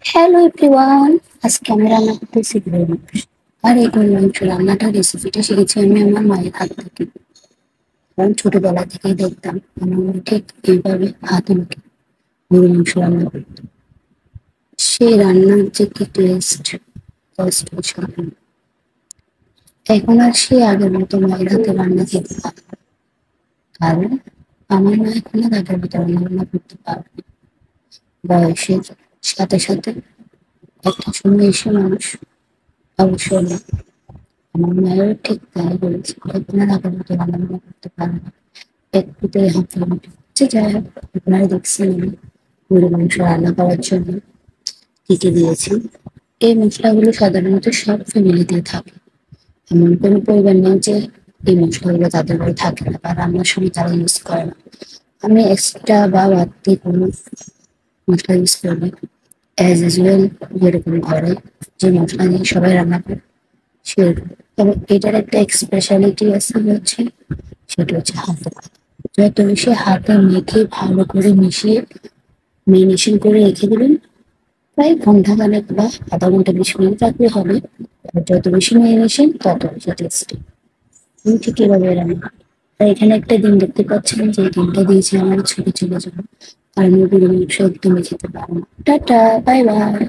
Hello everyone, আজকে আমি রান্না করতেছি গরুর মাংস। আর এই গরুর মাংস রান্নাটার রেসিপিটা শিখেছি আমি আমার মায়ের হাত থেকে। কারণ ছোটবেলা থেকেই দেখতাম আমার মা ঠিক এইভাবে হাতে মুখে গরুর মাংস রান্না করতো। সেই রান্নার যে কি টেস্ট, জাস্ট অসাধারণ। এখন আর সে আগের মতো মায়ের হাতে রান্না খেতে পারে না। কারণ আমার মা এখন আর আগের মতো রান্না বান্না করতে পারে না। বয়সের সাথে সাথে একটা সময় এসে মানুষ অবসর নেয়। আমার মায়েরও ঠিক তাই বলেছে, আপনার আগের মতো রান্নাবান্না করতে পারে না, একটুতেই হাঁপিয়ে উঠে। যাই হোক, আপনারা দেখছেন আমি গরুর মাংস রান্না করার জন্য কি কি দিয়েছি। এই মশলাগুলো সাধারণত সব ফ্যামিলিতে থাকে। এমন কোনো পরিবার নেই যে এই মশলাগুলো তাদের বাড়ি থাকে না বা রান্নার সময় তারা ইউজ করে না। আমি এক্সট্রা বা বাড়তি কোনো মশলা ইউজ করি না। অ্যাজ ইউজুয়াল যেরকম ঘরে যে মশলা দিয়ে সবাই রান্না করে সেরকম। তবে এটার একটা স্পেশালিটি আছে হচ্ছে, সেটা হচ্ছে হাতে পাতা। যত বেশি হাতে মেখে ভালো করে মিশিয়ে মেরিনেশন করে রেখে দেবেন, প্রায় ঘন্টা খানেক বা আধা ঘন্টা 20 মিনিট রাখলে হবে। আর যত বেশি মেরিনেশন তত বেশি টেস্টি। আমি ঠিক এভাবে রান্না করি। আর এখানে একটা ডিম দেখতে পাচ্ছেন, যে ডিমটা দিয়েছি আমার ছোট ছেলের জন্য, আর আমি গরুর মাংস একদমই খেতে পারবো না। Tata, bye bye.